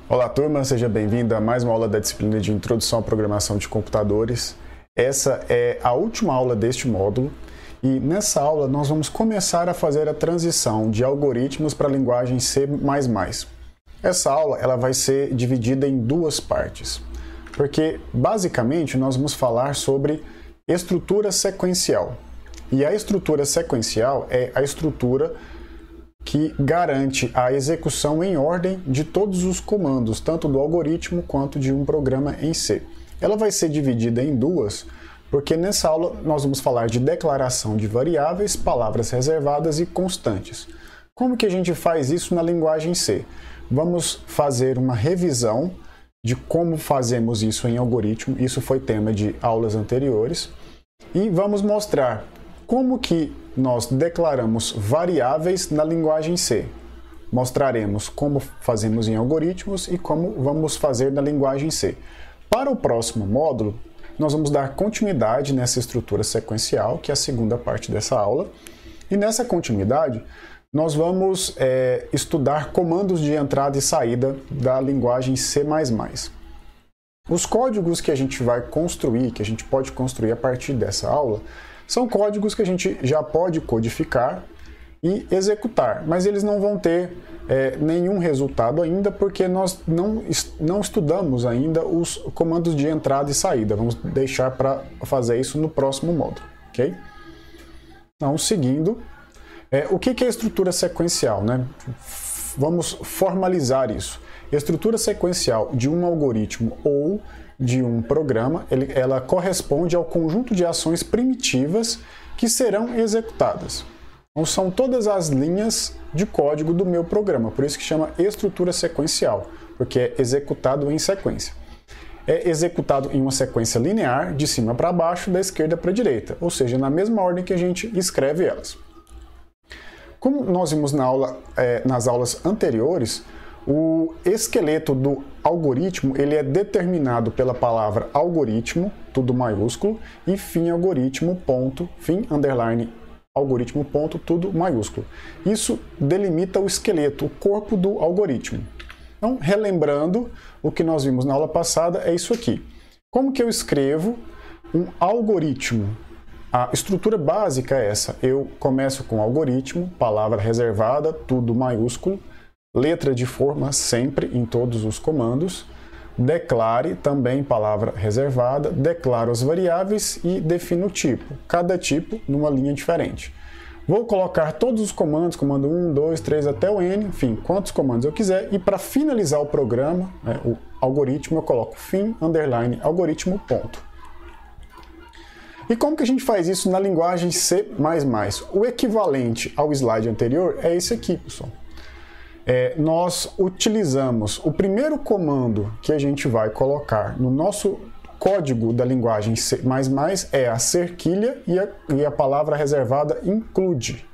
Olá, turma, seja bem-vindo a mais uma aula da disciplina de Introdução à Programação de Computadores. Essa é a última aula deste módulo e nessa aula nós vamos começar a fazer a transição de algoritmos para a linguagem C++. Essa aula ela vai ser dividida em duas partes, porque basicamente nós vamos falar sobre estrutura sequencial. E a estrutura sequencial é a estrutura que garante a execução em ordem de todos os comandos, tanto do algoritmo quanto de um programa em C. Ela vai ser dividida em duas, porque nessa aula nós vamos falar de declaração de variáveis, palavras reservadas e constantes. Como que a gente faz isso na linguagem C? Vamos fazer uma revisão de como fazemos isso em algoritmo, isso foi tema de aulas anteriores, e vamos mostrar como que nós declaramos variáveis na linguagem C. Mostraremos como fazemos em algoritmos e como vamos fazer na linguagem C. Para o próximo módulo, nós vamos dar continuidade nessa estrutura sequencial, que é a segunda parte dessa aula. E nessa continuidade, nós vamos estudar comandos de entrada e saída da linguagem C++. Os códigos que a gente vai construir, que a gente pode construir a partir dessa aula, são códigos que a gente já pode codificar e executar, mas eles não vão ter nenhum resultado ainda, porque nós não estudamos ainda os comandos de entrada e saída. Vamos deixar para fazer isso no próximo módulo, ok? Então, seguindo, o que é estrutura sequencial, né? Vamos formalizar isso. Estrutura sequencial de um algoritmo ou de um programa, ela corresponde ao conjunto de ações primitivas que serão executadas. Então, são todas as linhas de código do meu programa, por isso que chama estrutura sequencial, porque é executado em sequência. É executado em uma sequência linear, de cima para baixo, da esquerda para a direita, ou seja, na mesma ordem que a gente escreve elas. Como nós vimos nas aulas anteriores, o esqueleto do algoritmo ele é determinado pela palavra algoritmo, tudo maiúsculo, e fim algoritmo, ponto, fim, underline, algoritmo, ponto, tudo maiúsculo. Isso delimita o esqueleto, o corpo do algoritmo. Então, relembrando o que nós vimos na aula passada, é isso aqui. Como que eu escrevo um algoritmo? A estrutura básica é essa. Eu começo com algoritmo, palavra reservada, tudo maiúsculo, letra de forma sempre em todos os comandos, declare também palavra reservada, declaro as variáveis e defino o tipo, cada tipo numa linha diferente. Vou colocar todos os comandos, comando 1, 2, 3 até o N, enfim, quantos comandos eu quiser, e para finalizar o programa, o algoritmo, eu coloco fim, underline, algoritmo, ponto. E como que a gente faz isso na linguagem C++? O equivalente ao slide anterior é esse aqui, pessoal. Nós utilizamos o primeiro comando que a gente vai colocar no nosso código da linguagem C++ é a cerquilha e a palavra reservada include.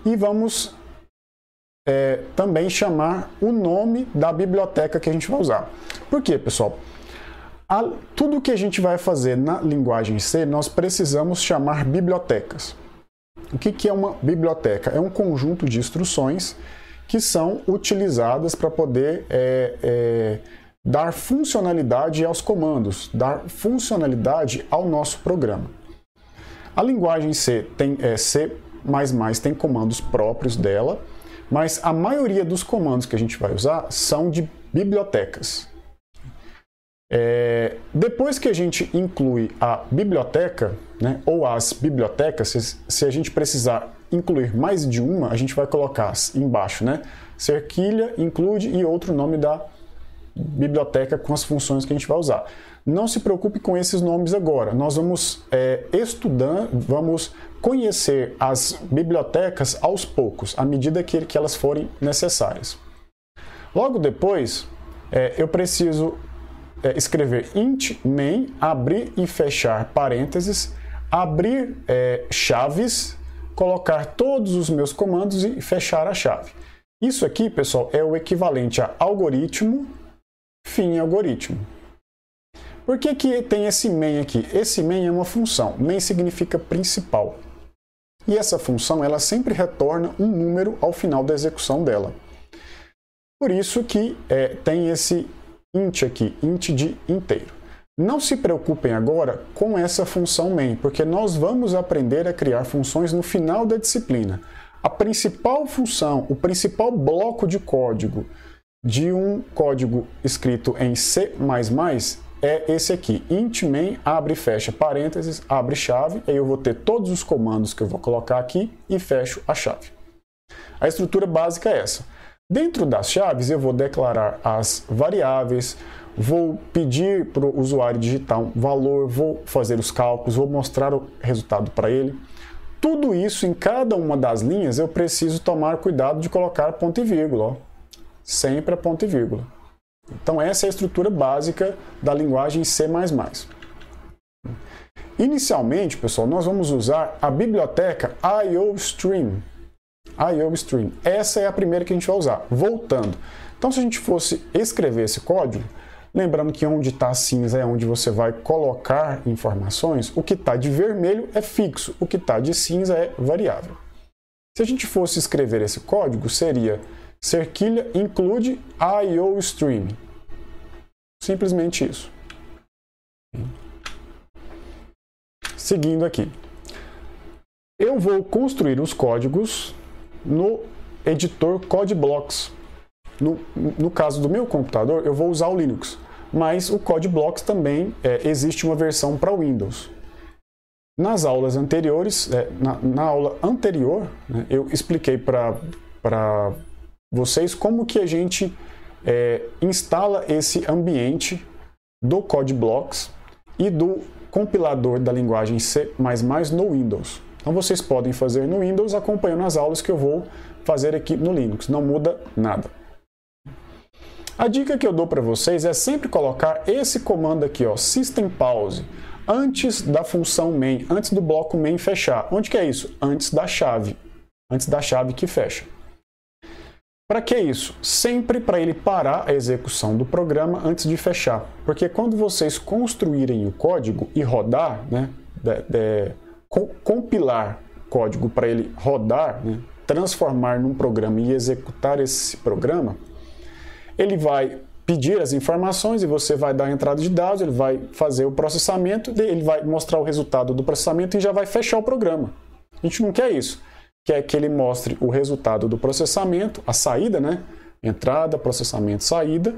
E vamos também chamar o nome da biblioteca que a gente vai usar. Por quê, pessoal? Tudo que a gente vai fazer na linguagem C, nós precisamos chamar bibliotecas. O que é uma biblioteca? É um conjunto de instruções que são utilizadas para poder dar funcionalidade aos comandos, dar funcionalidade ao nosso programa. A linguagem C tem comandos próprios dela, mas a maioria dos comandos que a gente vai usar são de bibliotecas. Depois que a gente inclui a biblioteca, né, ou as bibliotecas, se a gente precisar incluir mais de uma, a gente vai colocar embaixo, né, cerquilha, include e outro nome da biblioteca com as funções que a gente vai usar. Não se preocupe com esses nomes agora, nós vamos vamos conhecer as bibliotecas aos poucos, à medida que elas forem necessárias. Logo depois, eu preciso escrever int main, abrir e fechar parênteses, abrir chaves, colocar todos os meus comandos e fechar a chave. Isso aqui, pessoal, é o equivalente a algoritmo, fim algoritmo. Por que tem esse main aqui? Esse main é uma função. Main significa principal. E essa função, ela sempre retorna um número ao final da execução dela. Por isso que tem esse int aqui, int de inteiro. Não se preocupem agora com essa função main, porque nós vamos aprender a criar funções no final da disciplina. A principal função, o principal bloco de código de um código escrito em C++ é esse aqui, int main, abre e fecha parênteses, abre chave, aí eu vou ter todos os comandos que eu vou colocar aqui e fecho a chave. A estrutura básica é essa. Dentro das chaves eu vou declarar as variáveis, vou pedir para o usuário digitar um valor, vou fazer os cálculos, vou mostrar o resultado para ele. Tudo isso em cada uma das linhas eu preciso tomar cuidado de colocar ponto e vírgula, ó. Sempre a ponto e vírgula. Então essa é a estrutura básica da linguagem C++. Inicialmente, pessoal, nós vamos usar a biblioteca IOStream. IOStream. Essa é a primeira que a gente vai usar. Voltando. Então se a gente fosse escrever esse código, lembrando que onde está cinza é onde você vai colocar informações, o que está de vermelho é fixo, o que está de cinza é variável. Se a gente fosse escrever esse código, seria cerquilha include IOStream. Simplesmente isso. Seguindo aqui. Eu vou construir os códigos no editor CodeBlocks. No caso do meu computador, eu vou usar o Linux, mas o CodeBlocks também existe uma versão para Windows. Nas aulas anteriores, na aula anterior, né, eu expliquei para vocês como que a gente instala esse ambiente do CodeBlocks e do compilador da linguagem C++ no Windows. Então vocês podem fazer no Windows acompanhando as aulas que eu vou fazer aqui no Linux, não muda nada. A dica que eu dou para vocês é sempre colocar esse comando aqui, ó, system pause, antes da função main, antes do bloco main fechar. Onde que é isso? Antes da chave que fecha. Para que isso? Sempre para ele parar a execução do programa antes de fechar. Porque quando vocês construírem o código e rodar, né, compilar código para ele rodar, né, transformar num programa e executar esse programa, ele vai pedir as informações e você vai dar a entrada de dados, ele vai fazer o processamento, ele vai mostrar o resultado do processamento e já vai fechar o programa. A gente não quer isso. Quer que ele mostre o resultado do processamento, a saída, né? Entrada, processamento, saída.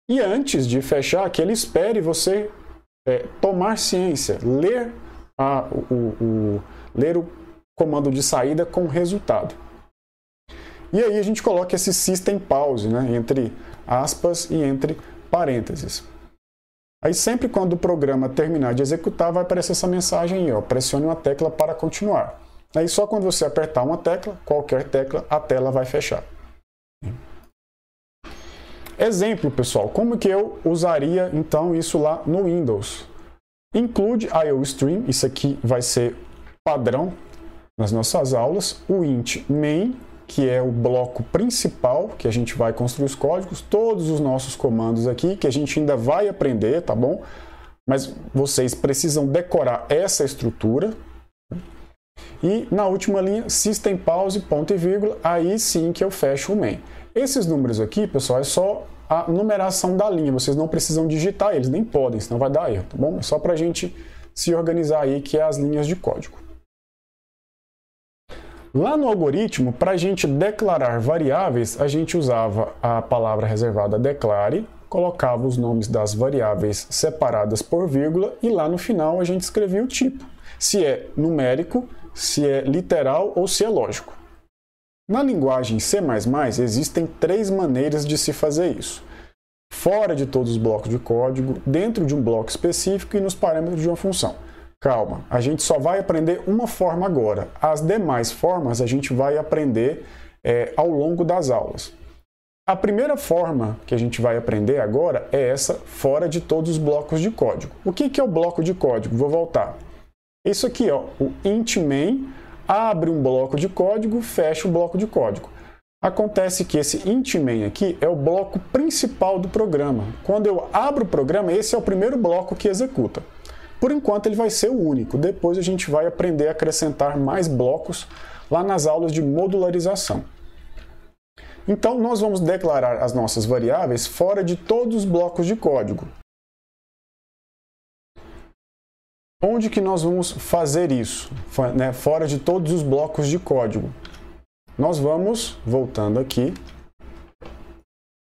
E antes de fechar, que ele espere você tomar ciência, ler o comando de saída com o resultado. E aí a gente coloca esse system pause, né? Entre aspas e entre parênteses. Aí sempre quando o programa terminar de executar, vai aparecer essa mensagem aí, ó, pressione uma tecla para continuar. Aí só quando você apertar uma tecla, qualquer tecla, a tela vai fechar. Exemplo, pessoal, como que eu usaria então isso lá no Windows? Include IOStream, isso aqui vai ser padrão nas nossas aulas, o int main, que é o bloco principal que a gente vai construir os códigos, todos os nossos comandos aqui, que a gente ainda vai aprender, tá bom? Mas vocês precisam decorar essa estrutura. E na última linha, system pause, ponto e vírgula, aí sim que eu fecho o main. Esses números aqui, pessoal, é só a numeração da linha, vocês não precisam digitar eles, nem podem, senão vai dar erro, tá bom? É só para a gente se organizar aí, que é as linhas de código. Lá no algoritmo, para a gente declarar variáveis, a gente usava a palavra reservada declare, colocava os nomes das variáveis separadas por vírgula e lá no final a gente escrevia o tipo, se é numérico, se é literal ou se é lógico. Na linguagem C++ existem 3 maneiras de se fazer isso. Fora de todos os blocos de código, dentro de um bloco específico e nos parâmetros de uma função. Calma, a gente só vai aprender uma forma agora. As demais formas a gente vai aprender ao longo das aulas. A primeira forma que a gente vai aprender agora é essa fora de todos os blocos de código. O que é o bloco de código? Vou voltar. Isso aqui, ó, o int main abre um bloco de código, fecha o bloco de código. Acontece que esse int main aqui é o bloco principal do programa. Quando eu abro o programa, esse é o primeiro bloco que executa. Por enquanto ele vai ser o único, depois a gente vai aprender a acrescentar mais blocos lá nas aulas de modularização. Então, nós vamos declarar as nossas variáveis fora de todos os blocos de código. Onde que nós vamos fazer isso? Fora de todos os blocos de código. Nós vamos, voltando aqui,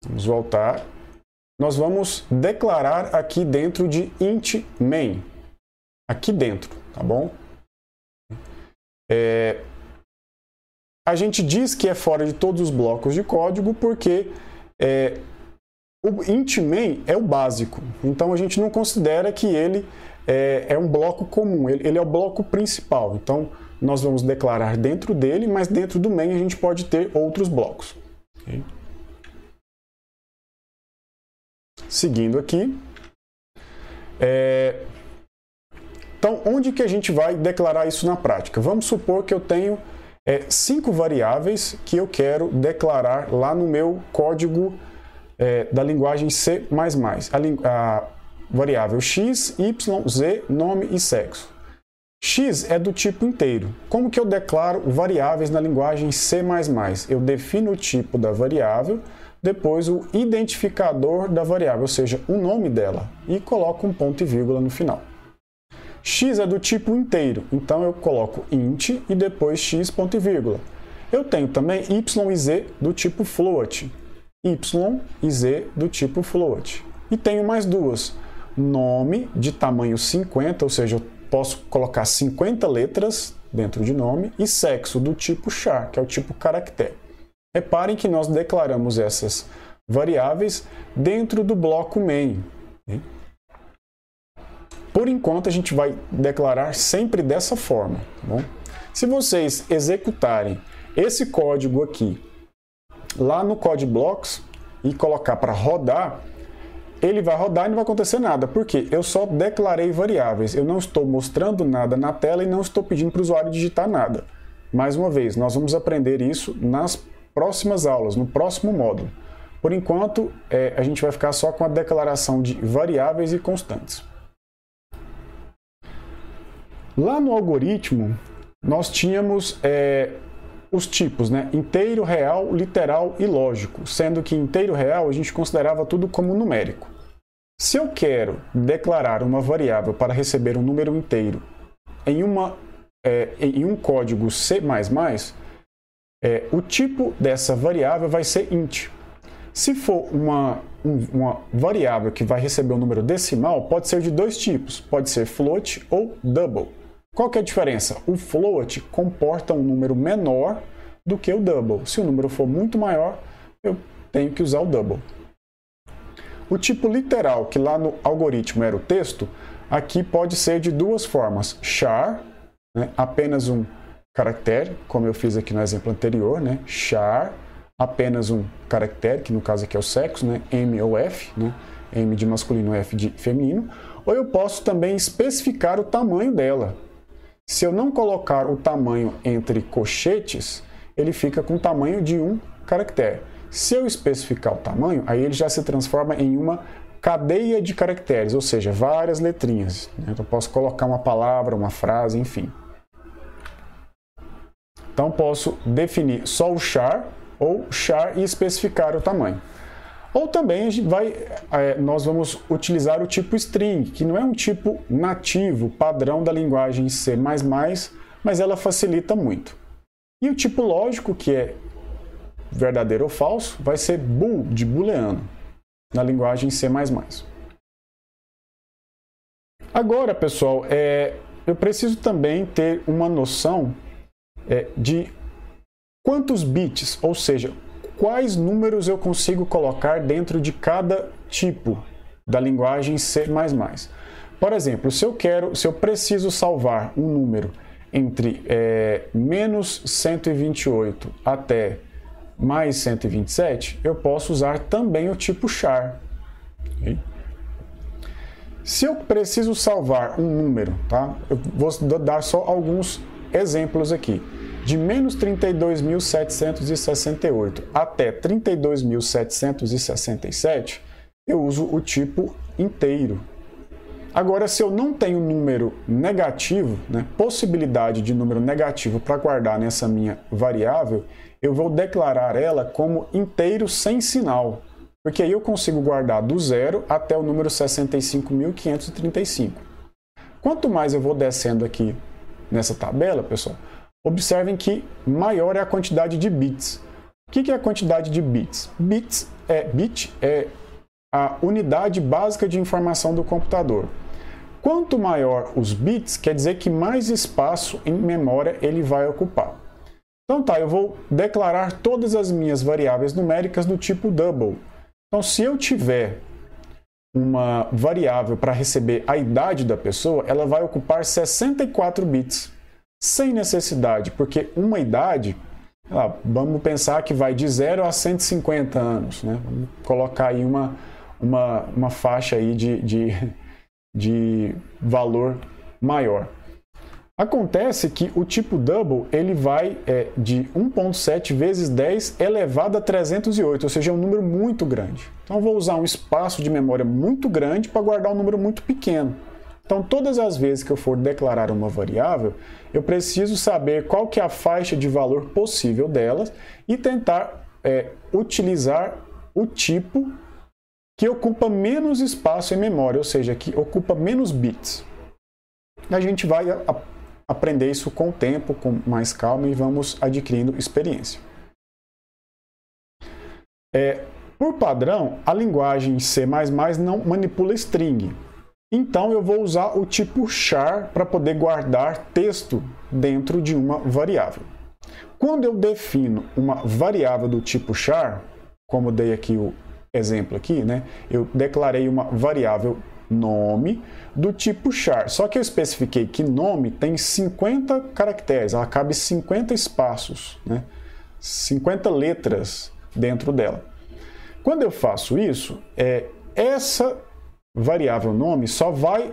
vamos voltar, nós vamos declarar aqui dentro de int main. Aqui dentro, tá bom? A gente diz que é fora de todos os blocos de código porque o int main é o básico. Então a gente não considera que ele é um bloco comum, ele é o bloco principal. Então nós vamos declarar dentro dele, mas dentro do main a gente pode ter outros blocos. Okay? Seguindo aqui. Então, onde que a gente vai declarar isso na prática? Vamos supor que eu tenho 5 variáveis que eu quero declarar lá no meu código da linguagem C++. A variável x, y, z, nome e sexo. X é do tipo inteiro. Como que eu declaro variáveis na linguagem C++? Eu defino o tipo da variável, depois o identificador da variável, ou seja, o nome dela, e coloco um ponto e vírgula no final. X é do tipo inteiro, então eu coloco int e depois x ponto e vírgula. Eu tenho também y e z do tipo float, y e z do tipo float. E tenho mais duas, nome de tamanho 50, ou seja, eu posso colocar 50 letras dentro de nome, e sexo do tipo char, que é o tipo caractere. Reparem que nós declaramos essas variáveis dentro do bloco main. Por enquanto, a gente vai declarar sempre dessa forma. Tá bom? Se vocês executarem esse código aqui lá no CodeBlocks e colocar para rodar, ele vai rodar e não vai acontecer nada. Por quê? Eu só declarei variáveis. Eu não estou mostrando nada na tela e não estou pedindo para o usuário digitar nada. Mais uma vez, nós vamos aprender isso nas próximas aulas, no próximo módulo. Por enquanto, a gente vai ficar só com a declaração de variáveis e constantes. Lá no algoritmo, nós tínhamos os tipos, né? Inteiro, real, literal e lógico, sendo que inteiro real a gente considerava tudo como numérico. Se eu quero declarar uma variável para receber um número inteiro em um código C++, o tipo dessa variável vai ser int. Se for uma variável que vai receber um número decimal, pode ser de dois tipos, pode ser float ou double. Qual que é a diferença? O float comporta um número menor do que o double. Se o número for muito maior, eu tenho que usar o double. O tipo literal, que lá no algoritmo era o texto, aqui pode ser de duas formas. Char, né, apenas um caractere, como eu fiz aqui no exemplo anterior, né? Char, apenas um caractere, que no caso aqui é o sexo, né? M ou F, né? M de masculino, F de feminino. Ou eu posso também especificar o tamanho dela. Se eu não colocar o tamanho entre colchetes, ele fica com o tamanho de um caractere. Se eu especificar o tamanho, aí ele já se transforma em uma cadeia de caracteres, ou seja, várias letrinhas. Então eu posso colocar uma palavra, uma frase, enfim. Então posso definir só o char ou char e especificar o tamanho. Ou também nós vamos utilizar o tipo string, que não é um tipo nativo, padrão da linguagem C++, mas ela facilita muito. E o tipo lógico, que é verdadeiro ou falso, vai ser bool, de booleano, na linguagem C++. Agora, pessoal, eu preciso também ter uma noção de quantos bits, ou seja, quais números eu consigo colocar dentro de cada tipo da linguagem C++. Por exemplo, se eu preciso salvar um número entre menos 128 até mais 127, eu posso usar também o tipo char. Okay? Se eu preciso salvar um número, tá? Eu vou dar só alguns exemplos aqui. De menos 32.768 até 32.767, eu uso o tipo inteiro. Agora, se eu não tenho número negativo, né, possibilidade de número negativo para guardar nessa minha variável, eu vou declarar ela como inteiro sem sinal, porque aí eu consigo guardar do 0 até o número 65.535. Quanto mais eu vou descendo aqui nessa tabela, pessoal, observem que maior é a quantidade de bits. O que é a quantidade de bits? Bit é a unidade básica de informação do computador. Quanto maior os bits, quer dizer que mais espaço em memória ele vai ocupar. Então tá, eu vou declarar todas as minhas variáveis numéricas do tipo double. Então, se eu tiver uma variável para receber a idade da pessoa, ela vai ocupar 64 bits, sem necessidade, porque uma idade, vamos pensar que vai de 0 a 150 anos, né? Vamos colocar aí uma faixa aí de valor maior. Acontece que o tipo double ele vai de 1.7 vezes 10 elevado a 308, ou seja, é um número muito grande. Então eu vou usar um espaço de memória muito grande para guardar um número muito pequeno. Então todas as vezes que eu for declarar uma variável, eu preciso saber qual que é a faixa de valor possível delas e tentar utilizar o tipo que ocupa menos espaço em memória, ou seja, que ocupa menos bits. A gente vai aprender isso com o tempo, com mais calma e vamos adquirindo experiência. Por padrão, a linguagem C++ não manipula string. Então eu vou usar o tipo char para poder guardar texto dentro de uma variável. Quando eu defino uma variável do tipo char, como dei aqui o exemplo aqui, né? Eu declarei uma variável nome do tipo char. Só que eu especifiquei que nome tem 50 caracteres, ela cabe 50 espaços, né? 50 letras dentro dela. Quando eu faço isso, essa variável nome só vai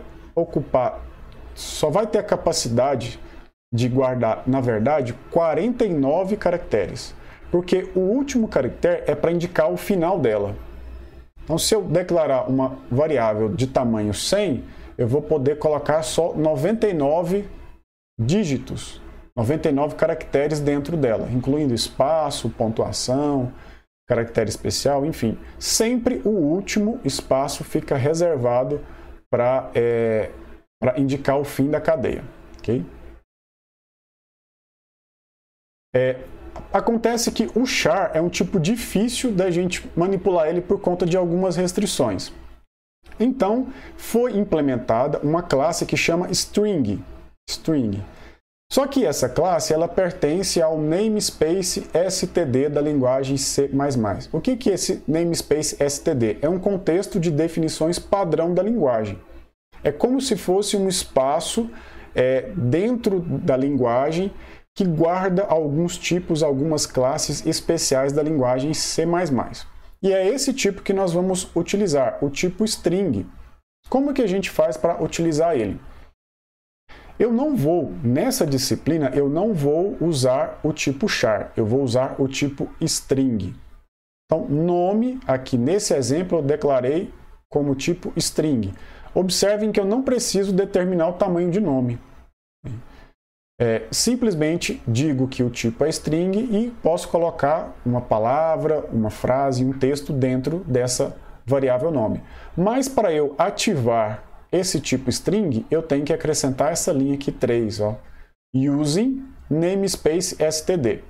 ter a capacidade de guardar, na verdade, 49 caracteres, porque o último caractere é para indicar o final dela. Então, se eu declarar uma variável de tamanho 100, eu vou poder colocar só 99 dígitos, 99 caracteres dentro dela, incluindo espaço, pontuação, caractere especial, enfim. Sempre o último espaço fica reservado para indicar o fim da cadeia. Okay? Acontece que o char é um tipo difícil da gente manipular ele por conta de algumas restrições. Então, foi implementada uma classe que chama string. Só que essa classe ela pertence ao namespace std da linguagem C++. O que é esse namespace std? É um contexto de definições padrão da linguagem. É como se fosse um espaço dentro da linguagem que guarda alguns tipos, algumas classes especiais da linguagem C++. E é esse tipo que nós vamos utilizar, o tipo string. Como que a gente faz para utilizar ele? Nessa disciplina, eu não vou usar o tipo char, eu vou usar o tipo string. Então, nome, aqui nesse exemplo, eu declarei como tipo string. Observem que eu não preciso determinar o tamanho de nome. Simplesmente digo que o tipo é string e posso colocar uma palavra, uma frase, um texto dentro dessa variável nome. Mas para eu ativar esse tipo string, eu tenho que acrescentar essa linha aqui 3, ó, using namespace std.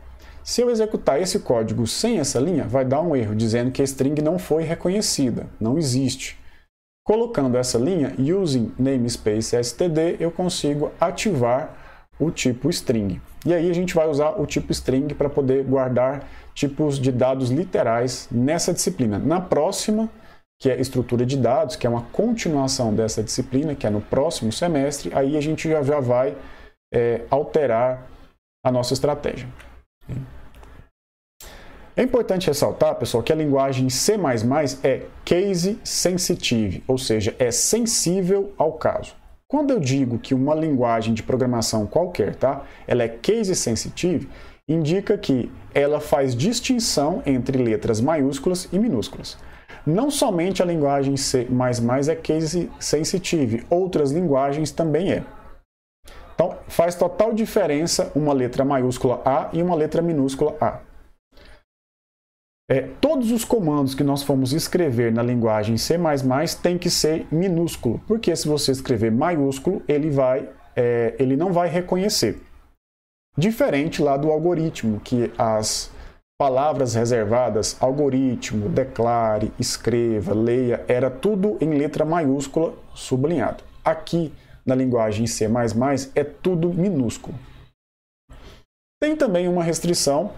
Se eu executar esse código sem essa linha, vai dar um erro dizendo que a string não foi reconhecida, não existe. Colocando essa linha, using namespace std, eu consigo ativar o tipo string. E aí a gente vai usar o tipo string para poder guardar tipos de dados literais nessa disciplina. Na próxima, que é estrutura de dados, que é uma continuação dessa disciplina, que é no próximo semestre, aí a gente já vai alterar a nossa estratégia. É importante ressaltar, pessoal, que a linguagem C++ é case sensitive, ou seja, é sensível ao caso. Quando eu digo que uma linguagem de programação qualquer, ela é case sensitive, indica que ela faz distinção entre letras maiúsculas e minúsculas. Não somente a linguagem C++ é case sensitive, outras linguagens também é. Então, faz total diferença uma letra maiúscula A e uma letra minúscula A. Todos os comandos que nós formos escrever na linguagem C++ tem que ser minúsculo, porque se você escrever maiúsculo, ele não vai reconhecer. Diferente lá do algoritmo, que as palavras reservadas, algoritmo, declare, escreva, leia, era tudo em letra maiúscula sublinhado. Aqui, na linguagem C++, é tudo minúsculo. Tem também uma restrição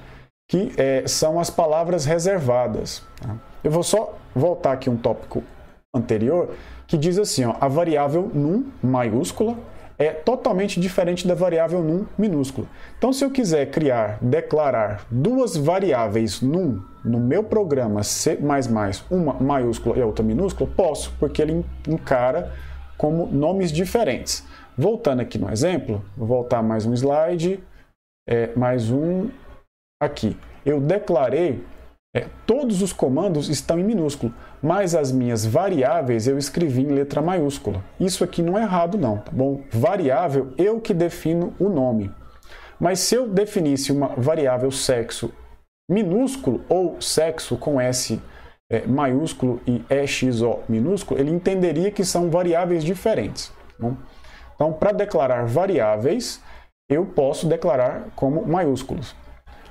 que são as palavras reservadas. Eu vou só voltar aqui um tópico anterior, que diz assim, ó, a variável num maiúscula é totalmente diferente da variável num minúscula. Então, se eu quiser declarar duas variáveis num no meu programa C++, uma maiúscula e a outra minúscula, posso, porque ele encara como nomes diferentes. Voltando aqui no exemplo, vou voltar mais um slide, mais um aqui. Eu declarei, todos os comandos estão em minúsculo, mas as minhas variáveis eu escrevi em letra maiúscula. Isso aqui não é errado não, tá bom? Variável, eu que defino o nome. Mas se eu definisse uma variável sexo minúsculo ou sexo com S maiúsculo e EXO minúsculo, ele entenderia que são variáveis diferentes. Tá bom? Então, para declarar variáveis, eu posso declarar como maiúsculos.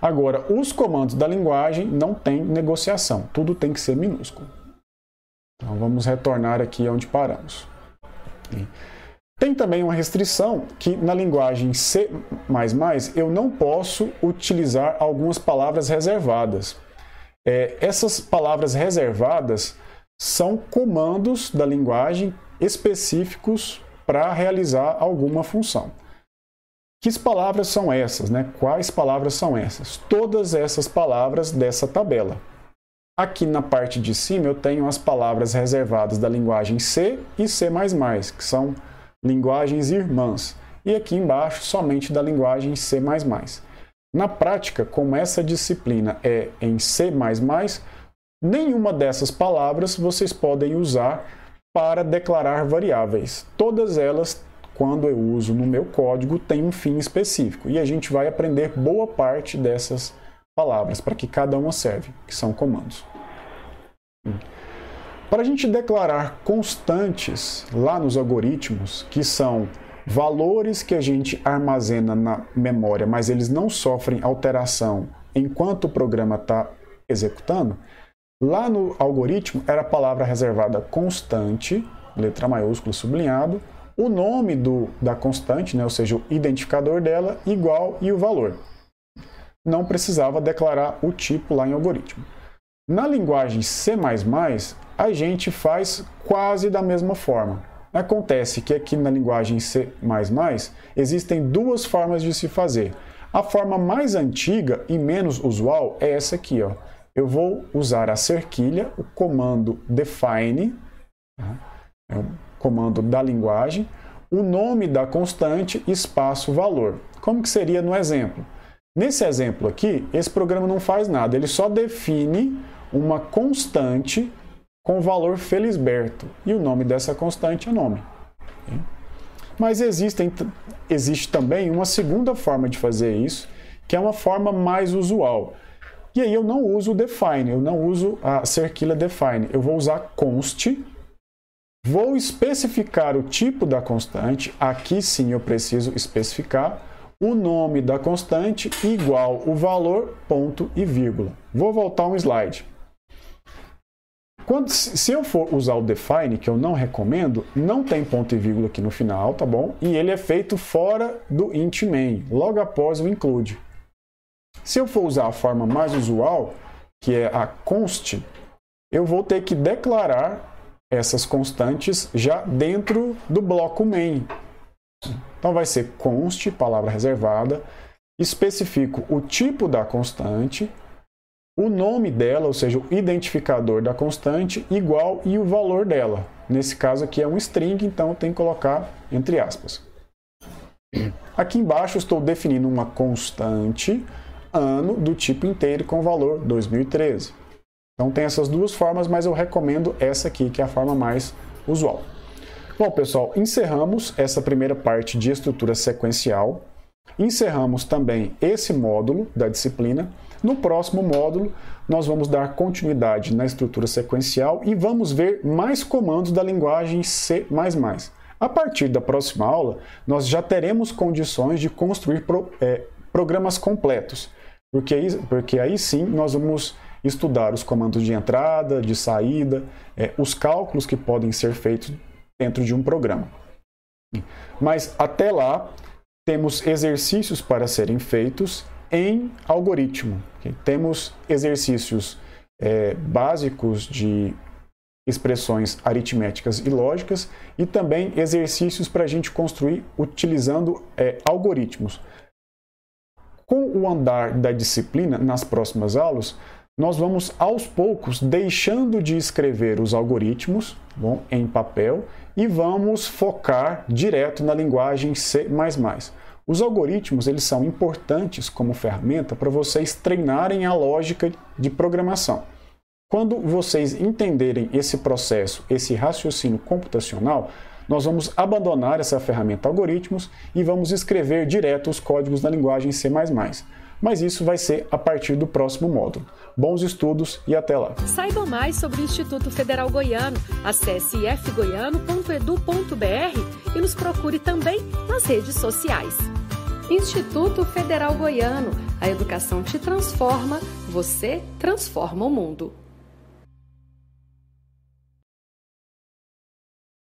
Agora, os comandos da linguagem não tem negociação, tudo tem que ser minúsculo. Então, vamos retornar aqui onde paramos. Tem também uma restrição que na linguagem C++ eu não posso utilizar algumas palavras reservadas. Essas palavras reservadas são comandos da linguagem específicos para realizar alguma função. Que palavras são essas, né? Quais palavras são essas? Todas essas palavras dessa tabela. Aqui na parte de cima eu tenho as palavras reservadas da linguagem C e C++, que são linguagens irmãs. E aqui embaixo somente da linguagem C++. Na prática, como essa disciplina é em C++, nenhuma dessas palavras vocês podem usar para declarar variáveis. Todas elas, quando eu uso no meu código, tem um fim específico. E a gente vai aprender boa parte dessas palavras, para que cada uma serve, que são comandos. Para a gente declarar constantes lá nos algoritmos, que são valores que a gente armazena na memória, mas eles não sofrem alteração enquanto o programa está executando, lá no algoritmo era a palavra reservada constante, letra maiúscula sublinhado, o nome da constante, né, ou seja, o identificador dela, igual e o valor. Não precisava declarar o tipo lá em algoritmo. Na linguagem C++, a gente faz quase da mesma forma. Acontece que aqui na linguagem C++ existem duas formas de se fazer. A forma mais antiga e menos usual é essa aqui, ó. Eu vou usar a cerquilha, o comando define, é um comando da linguagem, o nome da constante, espaço, valor. Como que seria no exemplo? Nesse exemplo aqui, esse programa não faz nada, ele só define uma constante com valor Felisberto, e o nome dessa constante é nome. Mas existe também uma segunda forma de fazer isso, que é uma forma mais usual. E aí eu não uso o define, eu não uso a cerquilha define, eu vou usar const, vou especificar o tipo da constante, aqui sim eu preciso especificar o nome da constante igual o valor, ponto e vírgula. Vou voltar um slide. Se eu for usar o define, que eu não recomendo, não tem ponto e vírgula aqui no final, tá bom? E ele é feito fora do int main, logo após o include. Se eu for usar a forma mais usual, que é a const, eu vou ter que declarar essas constantes já dentro do bloco main. Então vai ser const, palavra reservada, especifico o tipo da constante, o nome dela, ou seja, o identificador da constante, igual e o valor dela. Nesse caso aqui é um string, então eu tenho que colocar entre aspas. Aqui embaixo eu estou definindo uma constante ano do tipo inteiro com valor 2013. Então tem essas duas formas, mas eu recomendo essa aqui, que é a forma mais usual. Bom, pessoal, encerramos essa primeira parte de estrutura sequencial. Encerramos também esse módulo da disciplina. No próximo módulo, nós vamos dar continuidade na estrutura sequencial e vamos ver mais comandos da linguagem C++. A partir da próxima aula, nós já teremos condições de construir programas completos, porque aí sim nós vamos estudar os comandos de entrada, de saída, os cálculos que podem ser feitos dentro de um programa. Mas até lá, temos exercícios para serem feitos em algoritmo. Temos exercícios básicos de expressões aritméticas e lógicas e também exercícios para a gente construir utilizando algoritmos. Com o andar da disciplina, nas próximas aulas, nós vamos aos poucos deixando de escrever os algoritmos em papel e vamos focar direto na linguagem C++. Os algoritmos eles são importantes como ferramenta para vocês treinarem a lógica de programação. Quando vocês entenderem esse processo, esse raciocínio computacional, nós vamos abandonar essa ferramenta algoritmos e vamos escrever direto os códigos na linguagem C++. Mas isso vai ser a partir do próximo módulo. Bons estudos e até lá! Saiba mais sobre o Instituto Federal Goiano. Acesse ifgoiano.edu.br e nos procure também nas redes sociais. Instituto Federal Goiano. A educação te transforma, você transforma o mundo.